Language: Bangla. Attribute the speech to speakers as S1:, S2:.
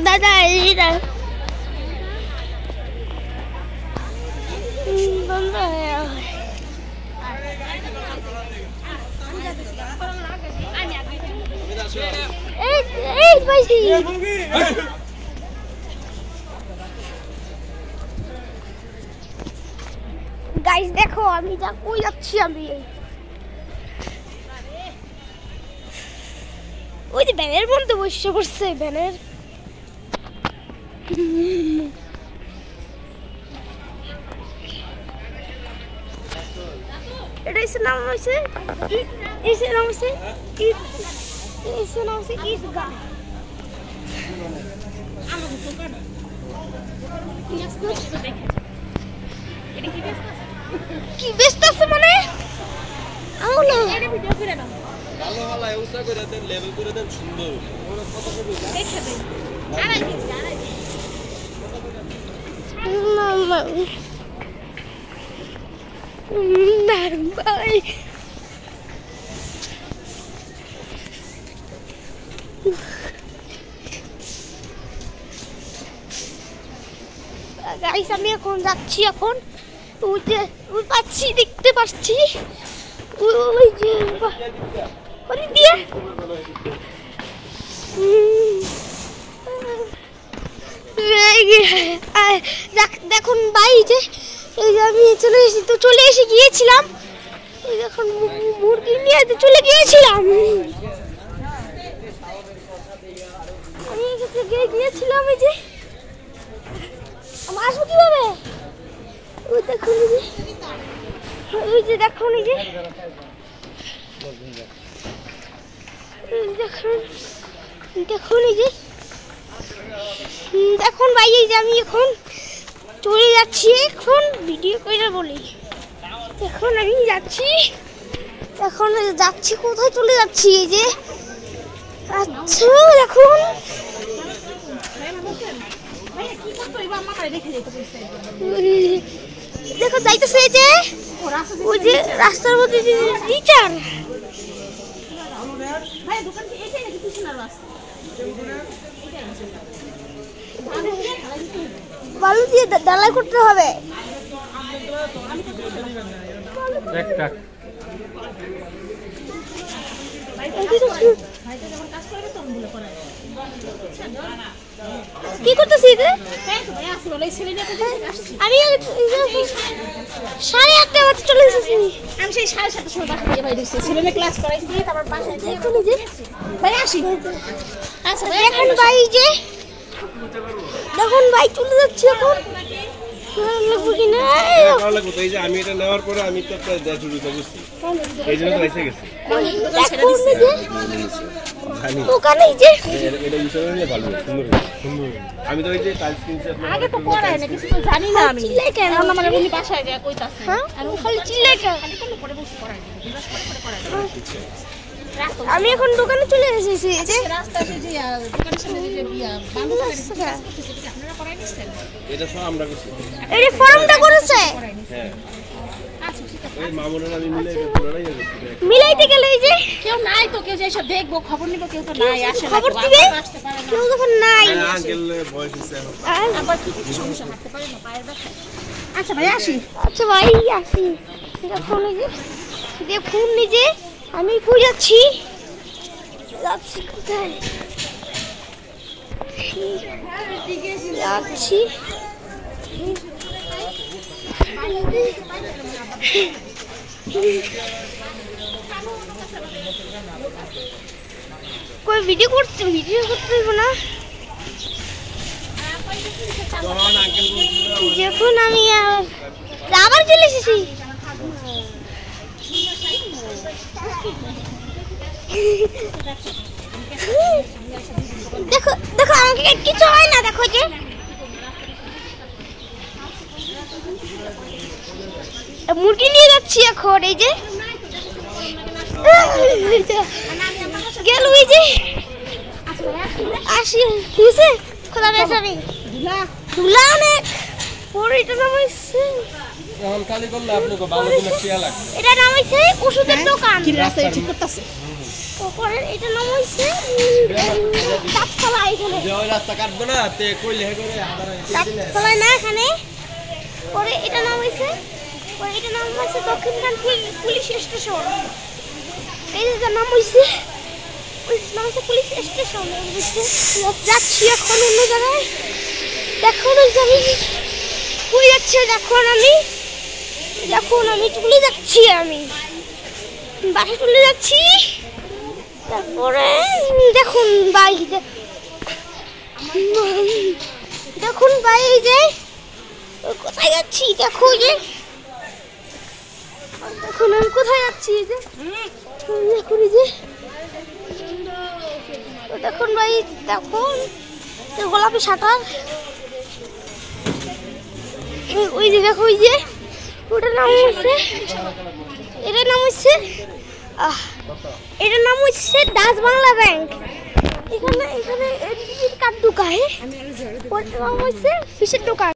S1: দাদা এইটা বন্ধ হয়ে গাইস দেখো আমি যা কই যাচ্ছি আমি ওই যে ব্যানের বন্ধ বসে পড়ছে ব্যানের এটা এসে নাম হয়েছে এসে নাম হয়েছে এসে নাম হয়েছে ঈদগাহ কি ব্যস্ত আছে মানে আলো এটা ভিডিও করে নাও ভালো ভালো উৎসাহ করে দেন লেভেল করে দেন সুন্দর ওরা কত করে দেখে দেন আড়াই মামা ভাই গাইস আমি এখন যাচ্ছি এখন ওই যে ওই পাচ্ছি দেখতে পাচ্ছি ওই যে ওই দিয়ে দেখুন ভাই যে এই যে আমি চলে এসে গিয়েছিলাম ওই দেখুন মুরগি নিয়ে চলে গিয়েছিলাম আমি গিয়েছিলাম এই যে আমি আসবো কিভাবে ওই দেখুন ওই যে দেখুন এই যে দেখুন এই যে দেখুন ভাই এই যে আমি এখন চলে যাচ্ছি এখন ভিডিও করে বলি এখন আমি যাচ্ছি এখন যাচ্ছি কোথায় চলে যাচ্ছি এই যে আচ্ছা দেখুন দেখো যাইতেছে এই যে ওই যে রাস্তার মধ্যে টিচার বালু দিয়ে ডালাই করতে হবে কি করতেছি আমি 8:30 বাজে চলে এসেছি আমি সেই 7:30 সময় বাসা থেকে বাইরে এসেছি ছেলে মেয়ে ক্লাস করাইছি তারপর বাসায় যেয়ে এখন যে ভাই আসি আচ্ছা দেখুন ভাই যে দেখুন ভাই চলে যাচ্ছে এখন লাগবে কি না লাগবে তো এই যে আমি এটা নেওয়ার পরে আমি তো প্রায় 1.5 ঘন্টা বসছি এই জন্য তো এসে গেছি ওখানে যে এটা বিষয় নিয়ে ভালো সুন্দর সুন্দর আমি তো এই যে টাইলস কিনছি আপনার আগে তো পড়ায় না কিছু তো জানি না আমি চিল্লাই কেন আমার উনি বাসায় যায় কইতাছে হ্যাঁ আর খালি চিল্লাই কেন খালি কোন পড়ে বসে পড়ায় না বিরাস করে পড়ায় আমি এখন দোকানে চলে এসেছি এই যে রাস্তা আছে যে দোকানের সামনে যে বিয়া বন্ধ করে দিচ্ছে আপনারা পড়াই দিচ্ছেন এটা সব আমরা করছি এই ফর্মটা করেছে হ্যাঁ আচ্ছা ঠিক আছে এই মামুনের আমি মিলাইতে গেলে এই যে কেউ নাই তো কেউ যে সব দেখবো খবর নিব কেউ তো নাই আসে খবর দিবে কেউ যখন নাই আঙ্কেল বয়স হইছে আবার কি সমস্যা হাঁটতে পারে না পায়ের ব্যথা আচ্ছা ভাই আসি আচ্ছা ভাই আসি দেখুন এই যে দেখুন নিজে আমি কই যাচ্ছি যাচ্ছি কোথায় যাচ্ছি कोई वीडियो करते हो ना देखो ना আমি আবার চলে এসেছি দেখো দেখো আমাকে কিছু হয় না দেখো যে মুরগি নিয়ে যাচ্ছি এখন এই যে
S2: গেল ওই যে আসি কিসে খোলা বেচারি ধুলা অনেক পরে এটা নামাইছে
S3: এখন কালি করলে আপনাকে ভালো দিনে খেয়াল রাখবেন
S2: এটা নামাইছে ওষুধের দোকান
S1: কি রাস্তায় ঠিক করতেছে
S2: পরে এটা নামাইছে তাপতলা এখানে
S3: যে ওই রাস্তা কাটবে না তে কইলে হে করে আবার
S2: তাপতলা না এখানে পরে এটা নামাইছে দক্ষিণখান পুলিশ স্টেশন এই যে নামাইছে পুলিশ স্টেশন যাচ্ছি এখন অন্য জায়গায় এখন যাবি কই যাচ্ছে এখন আমি তুলে যাচ্ছি আমি বাসে তুলে যাচ্ছি তারপরে দেখুন ভাই যে কোথায় যাচ্ছি দেখো যে দেখুন আমি কোথায় যাচ্ছি যে দেখুন যে দেখুন ভাই দেখুন গোলাপি শাটার ওই যে দেখো ওই যে ওটার নাম হচ্ছে এটার নাম হচ্ছে ডাচ বাংলা ব্যাংক এখানে কার্ড ঢুকায় ওটার নাম হচ্ছে ফিশের দোকান।